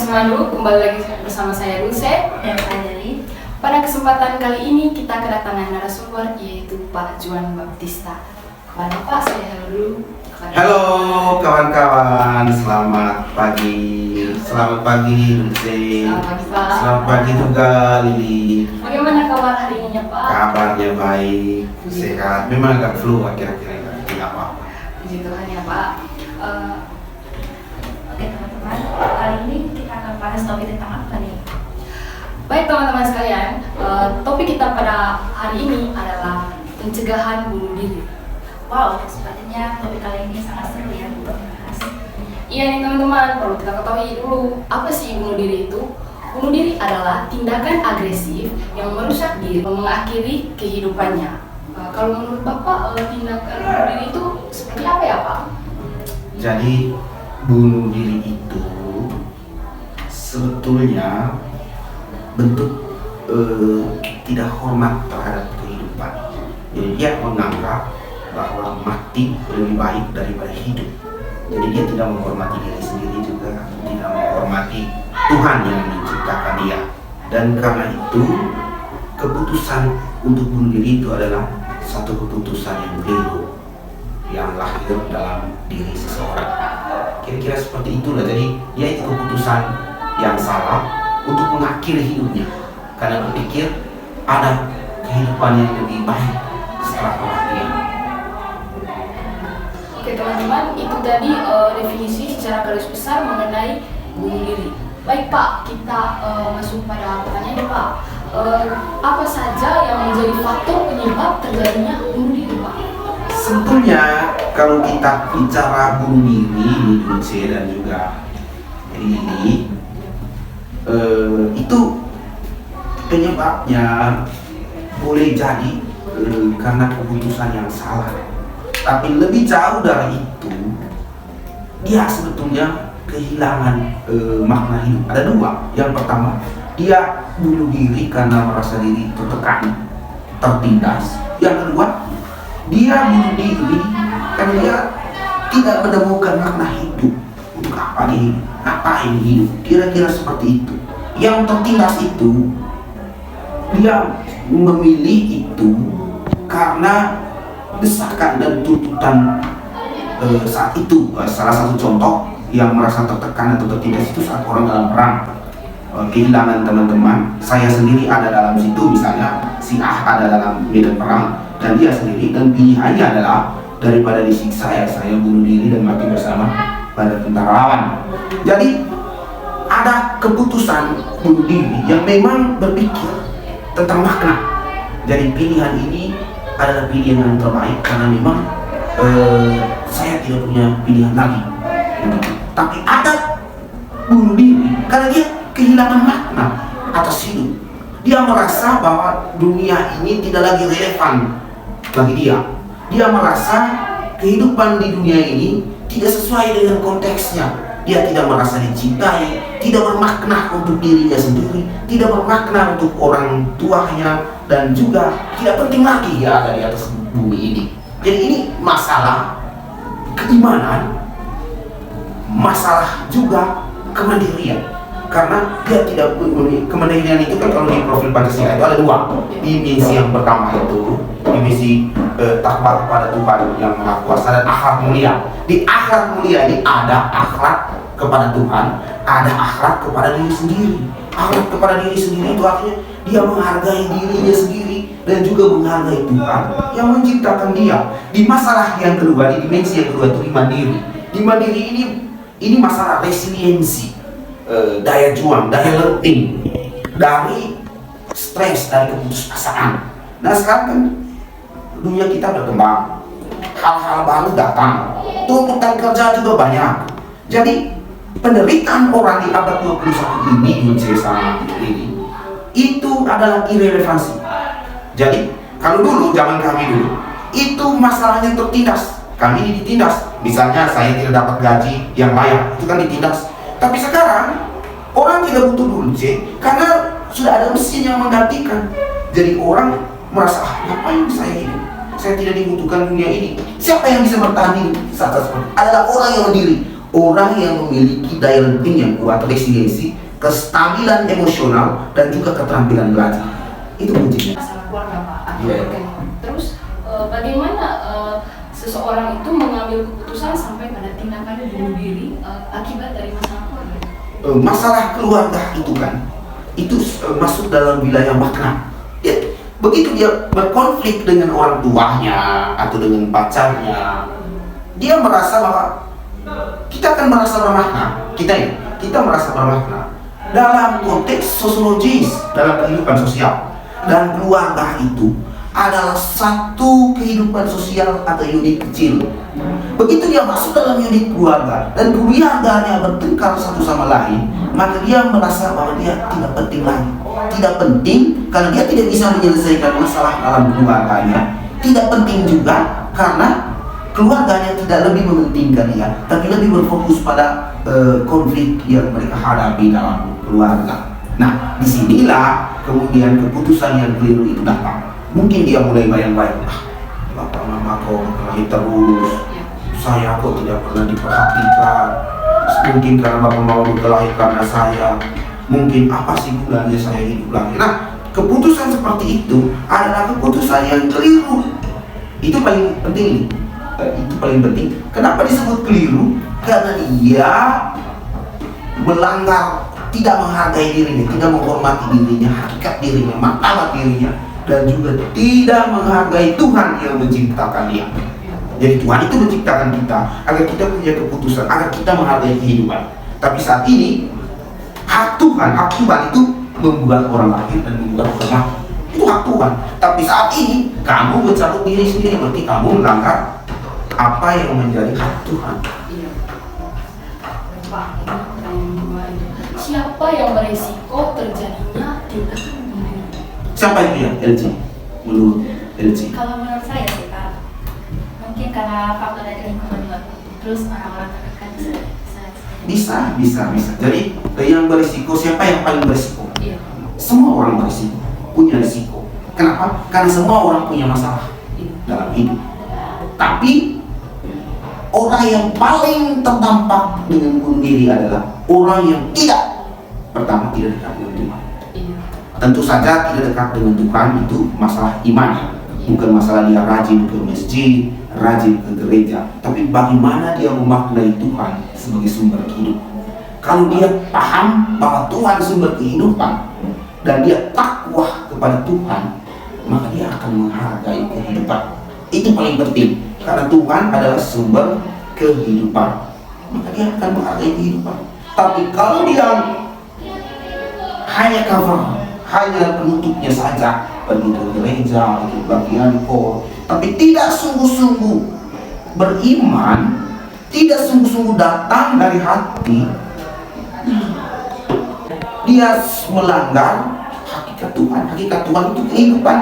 Semandu, kembali lagi bersama saya Dulce dan Adeli. Pada kesempatan kali ini kita kedatangan narasumber yaitu Pak Juan Baptista. Pak, saya halo dulu. Halo kawan-kawan, selamat pagi. Selamat pagi Dulce. Selamat pagi Pak. Selamat pagi juga Lili. Bagaimana kabar hari ini ya Pak? Kabarnya baik, sehat. Memang agak flu akhir-akhir ini, tidak apa-apa. Puji Tuhan ya Pak. Oke teman-teman, kali ini kita akan bahas topik tentang apa nih? Baik teman-teman sekalian, topik kita pada hari ini adalah pencegahan bunuh diri. Wow, sepertinya topik kali ini sangat seru ya untuk dibahas. Iya nih teman-teman, perlu kita ketahui dulu apa sih bunuh diri itu. Bunuh diri adalah tindakan agresif yang merusak diri, mengakhiri kehidupannya. Kalau menurut Bapak, tindakan bunuh diri itu seperti apa ya Pak? Jadi bunuh diri itu sebetulnya bentuk tidak hormat terhadap kehidupan. Jadi dia menganggap bahwa mati lebih baik daripada hidup. Jadi dia tidak menghormati diri sendiri juga, tidak menghormati Tuhan yang menciptakan dia. Dan karena itu keputusan untuk bunuh diri itu adalah satu keputusan yang keliru, yang lahir dalam diri seseorang. Kira-kira seperti itulah. Jadi dia itu keputusan yang salah untuk mengakhiri hidupnya karena berpikir ada kehidupan yang lebih baik setelah kematian. Oke teman-teman, itu tadi definisi secara garis besar mengenai bunuh diri. Baik Pak, kita masuk pada pertanyaan Pak. Apa saja yang menjadi faktor penyebab terjadinya bunuh diri Pak? Sebetulnya kalau kita bicara bunuh diri di Indonesia dan juga ini itu penyebabnya boleh jadi karena keputusan yang salah. Tapi lebih jauh dari itu, dia sebetulnya kehilangan makna hidup. Ada dua. Yang pertama, dia bunuh diri karena merasa diri tertekan, tertindas. Yang kedua, dia bunuh diri karena dia tidak menemukan makna hidup. Untuk apa nih? Ngapain hidup? Kira-kira seperti itu. Yang tertindas itu, dia memilih itu karena desakan dan tuntutan saat itu. Salah satu contoh yang merasa tertekan atau tertindas itu saat orang dalam perang, kehilangan teman-teman. Saya sendiri ada dalam situ, misalnya si A ada dalam medan perang dan dia sendiri, dan pilihannya adalah daripada disiksa ya saya bunuh diri dan mati bersama pada tentara lawan. Jadi ada keputusan bunuh diri yang memang berpikir tentang makna. Jadi pilihan ini adalah pilihan yang terbaik karena memang saya tidak punya pilihan lagi. Tapi ada bunuh diri karena dia kehilangan makna atas hidup. Dia merasa bahwa dunia ini tidak lagi relevan bagi dia. Dia merasa kehidupan di dunia ini tidak sesuai dengan konteksnya. Dia tidak merasa dicintai, tidak bermakna untuk dirinya sendiri, tidak bermakna untuk orang tuanya, dan juga tidak penting lagi dia ada di atas bumi ini. Jadi ini masalah keimanan, masalah juga kemandirian. Karena dia tidak kemandirian itu kan kalau di profil Pancasila itu ada dua. Dimensi yang pertama itu dimensi takwa kepada Tuhan yang Maha Kuasa dan akhlak mulia. Di akhlak mulia ini ada akhlak kepada Tuhan, ada akhlak kepada diri sendiri. Akhlak kepada diri sendiri itu artinya dia menghargai dirinya sendiri dan juga menghargai Tuhan yang menciptakan dia. Di masalah yang kedua, di dimensi yang kedua itu mandiri. Di mandiri ini masalah resiliensi, daya juang, daya lenting dari stres, dari keputusasaan. Nah sekarang kan dunia kita berkembang, hal-hal baru datang, tuntutan kerja juga banyak. Jadi penderitaan orang di abad 21 ini di Indonesia ini itu adalah irelevansi. Jadi kalau dulu, zaman kami dulu, itu masalahnya tertindas. Kami ini ditindas. Misalnya saya tidak dapat gaji yang layak, itu kan ditindas. Tapi sekarang orang tidak butuh dulu karena sudah ada mesin yang menggantikan. Jadi orang merasa ngapain saya ini? Saya tidak dibutuhkan dunia ini. Siapa yang bisa bertahan hidup saat seperti adalah orang yang berdiri. orang yang memiliki daya lenting yang kuat, resiliensi, kestabilan emosional, dan juga keterampilan belajar. Itu kuncinya. Masalah keluarga Pak. Iya. Terus bagaimana seseorang itu mengambil keputusan sampai pada tindakan bunuh diri akibat dari masalah keluarga? Masalah keluarga itu kan, itu masuk dalam wilayah makna. Ya, begitu dia berkonflik dengan orang tuanya atau dengan pacarnya, dia merasa bahwa kita akan merasa bermakna. Kita merasa bermakna dalam konteks sosiologis, dalam kehidupan sosial. Dan keluarga itu adalah satu kehidupan sosial atau unit kecil. Begitu dia masuk dalam unit keluarga dan keluarganya bertengkar satu sama lain, maka dia merasa bahwa dia tidak penting lagi. Tidak penting karena dia tidak bisa menyelesaikan masalah dalam keluarganya. Tidak penting juga karena keluarganya tidak lebih mementingkan dia, tapi lebih berfokus pada konflik yang mereka hadapi dalam keluarga. Nah, disinilah kemudian keputusan yang keliru itu datang. Mungkin dia mulai bayang-bayang, bapak mama kok berkelahi terus, saya kok tidak pernah diperhatikan. Mungkin karena bapak mama berkelahi karena saya. Mungkin apa sih gunanya saya hidup lagi? Nah, keputusan seperti itu adalah keputusan yang keliru. Itu paling penting. Itu paling penting. Kenapa disebut keliru? Karena dia melanggar, tidak menghargai dirinya, tidak menghormati dirinya, hakikat dirinya, martabat dirinya, dan juga tidak menghargai Tuhan yang menciptakan dia. Jadi Tuhan itu menciptakan kita agar kita punya keputusan, agar kita menghargai kehidupan. Tapi saat ini hak Tuhan itu membuat orang lahir dan membuat orang mati. Itu hak Tuhan. Tapi saat ini kamu mencabut diri sendiri, berarti kamu melanggar apa yang menjadi hak Tuhan. Iya. Pak, ini siapa yang berisiko terjadinya tindakan bunuh diri? Siapa itu ya, LG? Menurut LG? Kalau menurut saya sih Pak, mungkin karena faktor dari lingkungan juga, terus orang-orang terdekat Bisa. Jadi yang berisiko, siapa yang paling berisiko? Iya. Semua orang berisiko, punya risiko. Kenapa? Karena semua orang punya masalah dalam hidup. Tapi orang yang paling terdampak dengan bunuh diri adalah orang yang pertama tidak dekat dengan Tuhan. Iya. Tentu saja tidak dekat dengan Tuhan itu masalah iman, bukan masalah dia rajin ke masjid, rajin ke gereja, tapi bagaimana dia memaknai Tuhan sebagai sumber hidup. Kalau dia paham bahwa Tuhan sumber kehidupan dan dia takwa kepada Tuhan, maka dia akan menghargai kehidupan. Itu paling penting, karena Tuhan adalah sumber kehidupan, maka dia akan menghargai kehidupan. Tapi kalau dia hanya cover, hanya penutupnya saja, pergi ke gereja, ikut bagian kor, tapi tidak sungguh-sungguh beriman, tidak sungguh-sungguh datang dari hati, dia melanggar hakikat Tuhan. Hakikat Tuhan itu kehidupan,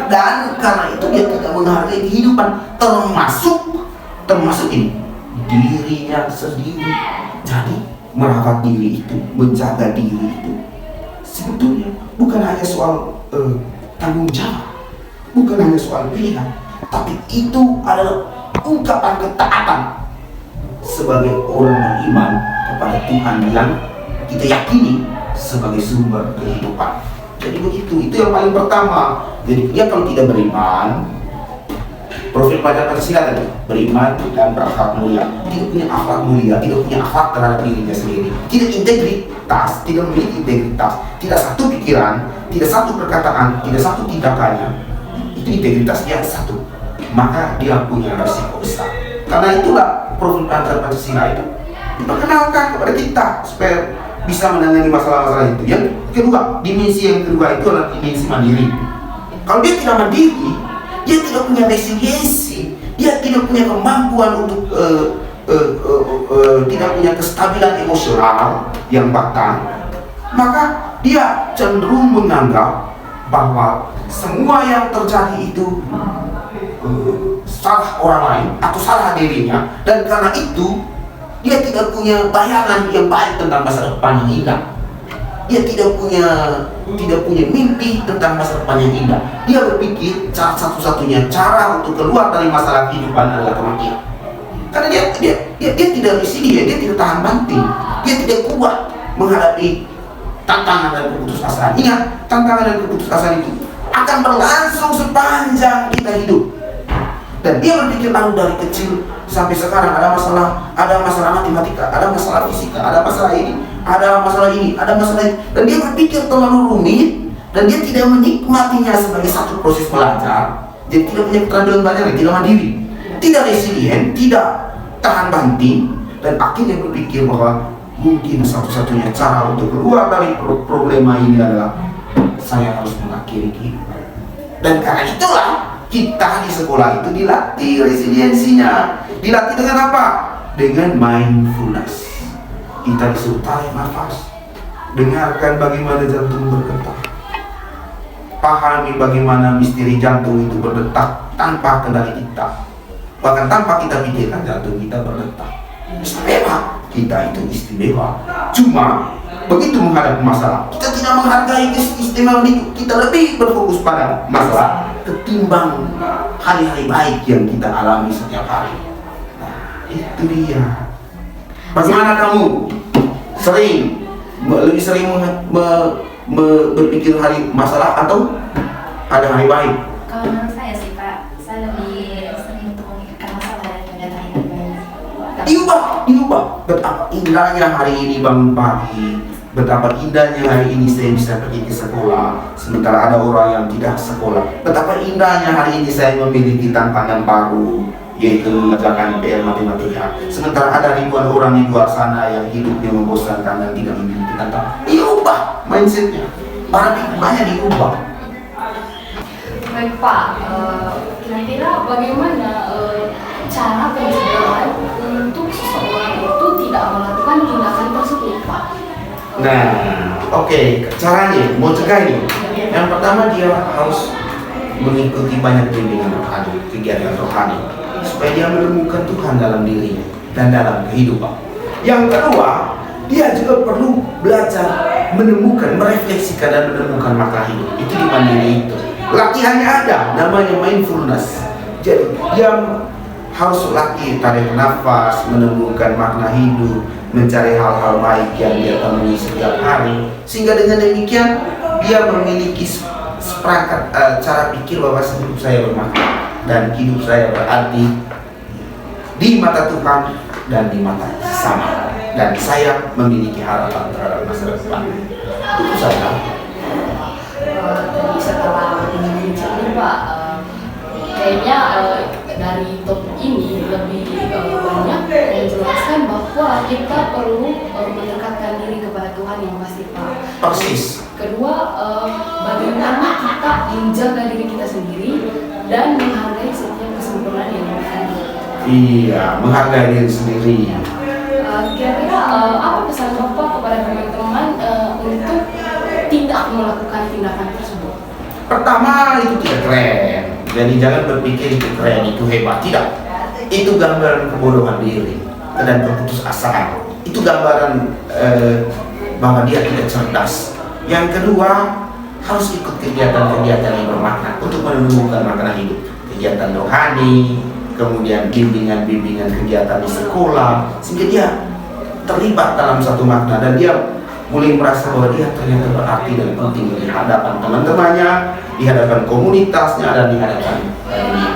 dan karena itu dia tidak menghargai kehidupan, termasuk ini dirinya sendiri. Jadi merawat diri itu, menjaga diri itu sebetulnya bukan hanya soal tanggung jawab, bukan hanya soal pilihan, tapi itu adalah ungkapan ketaatan sebagai orang beriman kepada Tuhan yang kita yakini sebagai sumber kehidupan. Jadi begitu, itu yang paling pertama. Jadi dia kalau tidak beriman, profil pelajar Pancasila tadi, beriman dan berakhlak mulia, tidak punya akhlak mulia, tidak punya akhlak terhadap dirinya sendiri, tidak integritas, tidak memiliki integritas, tidak satu pikiran, tidak satu perkataan, tidak satu tindakannya, itu integritas dia satu, maka dia punya risiko besar. Karena itulah profil pelajar Pancasila itu diperkenalkan kepada kita supaya bisa menangani masalah-masalah itu. Yang kedua, dimensi yang kedua itu adalah dimensi mandiri. Kalau dia tidak mandiri, dia tidak punya resiliensi, dia tidak punya kemampuan untuk tidak punya kestabilan emosional yang batang, maka dia cenderung menganggap bahwa semua yang terjadi itu salah orang lain atau salah dirinya, dan karena itu dia tidak punya bayangan yang baik tentang masa depan yang indah. Dia tidak punya mimpi tentang masa depan yang indah. Dia berpikir satu-satunya cara untuk keluar dari masalah kehidupan adalah kematian. Karena dia dia tidak resilient, dia tidak tahan banting, dia tidak kuat menghadapi tantangan dan keputusasaan. Ingat, tantangan dan keputusasaan itu akan berlangsung sepanjang kita hidup. Dan dia berpikir lalu dari kecil sampai sekarang ada masalah matematika, ada masalah fisika, ada masalah ini, ada masalah ini, ada masalah ini. Dan dia berpikir terlalu rumit dan dia tidak menikmatinya sebagai satu proses belajar. Jadi tidak punya keterampilan belajar, tidak mandiri, tidak resilient, tidak tahan banting, dan akhirnya berpikir bahwa mungkin satu-satunya cara untuk keluar dari problema ini adalah saya harus mengakhiri kehidupan. Dan karena itulah kita di sekolah itu dilatih resiliensinya. Dilatih dengan apa? Dengan mindfulness. Kita disuruh tarik nafas, dengarkan bagaimana jantung berdetak, pahami bagaimana misteri jantung itu berdetak tanpa kendali kita. Bahkan tanpa kita pikirkan jantung kita berdetak. Istimewa, kita itu istimewa. Cuma begitu menghadapi masalah, kita tidak menghargai keistimewaan itu. Kita lebih berfokus pada masalah ketimbang hari-hari baik yang kita alami setiap hari. Nah, itu dia. Bagaimana kamu lebih sering berpikir hari masalah atau ada hari baik? Kalau menurut saya sih Pak, saya lebih sering untuk memikirkan masalah daripada hari baik. Diubah. Betapa indahnya hari ini bangun pagi, betapa indahnya hari ini saya bisa pergi ke sekolah, sementara ada orang yang tidak sekolah. Betapa indahnya hari ini saya memiliki tantangan baru, yaitu mengerjakan PR matematika, sementara ada ribuan orang di luar sana yang hidupnya membosankan dan tidak memiliki tantangan. Diubah mindsetnya, paradigmanya diubah. Baik Pak, kira-kira bagaimana cara pencegahan untuk seseorang itu tidak melakukan tindakan tersebut Pak? Nah, oke, caranya mau cegah ini. Yang pertama dia harus mengikuti banyak bimbingan rohani, kegiatan rohani, supaya dia menemukan Tuhan dalam dirinya dan dalam kehidupan. Yang kedua, dia juga perlu belajar menemukan, merefleksikan dan menemukan makna hidup. Itu di mandiri itu. Latihannya ada, namanya mindfulness. Jadi dia harus latih tarik nafas, menemukan makna hidup, mencari hal-hal baik yang dia temui setiap hari, sehingga dengan demikian dia memiliki seperangkat cara pikir bahwa hidup saya bermakna dan hidup saya berarti di mata Tuhan dan di mata sesama, dan saya memiliki harapan terhadap masa depan. Itu saja. Tadi setelah menceritakan Pak, kayaknya dari topik ini lebih banyak menjelaskan bahwa kita perlu mendekatkan diri kepada Tuhan yang pasti Pak. Persis. Kedua, bagaimana kita menjaga diri kita sendiri dan menghargai setiap kesempurnaan yang ada. Iya, menghargai diri sendiri. Kira-kira apa pesan Bapak kepada teman-teman untuk tidak melakukan tindakan tersebut? Pertama, itu tidak keren. Jadi jangan berpikir itu keren, itu hebat. Tidak. Itu gambaran kebodohan diri dan keputusasaan. Itu gambaran bahwa dia tidak cerdas. Yang kedua, harus ikut kegiatan-kegiatan yang bermakna untuk menemukan makna hidup. Kegiatan rohani, kemudian bimbingan-bimbingan kegiatan di sekolah, sehingga dia terlibat dalam satu makna dan dia mulai merasa bahwa dia ternyata berarti dan penting di hadapan teman-temannya, di hadapan komunitasnya, dan di hadapan dunia.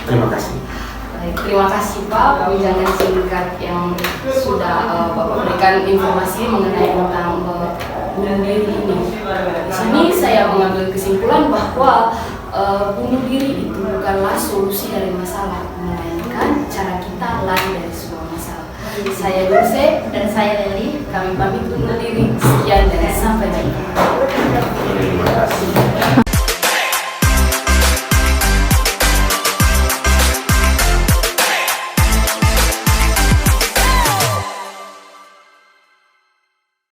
Terima kasih. Baik, terima kasih Pak perbincangan singkat yang sudah Bapak berikan informasi mengenai tentang bunuh diri ini. Di sini saya mengambil kesimpulan bahwa bunuh diri itu bukanlah solusi dari masalah, melainkan cara kita lari dari sebuah masalah. Saya Dulce Dan saya Leli. kami pamit undur diri. Sekian dan sampai jumpa. Terima kasih.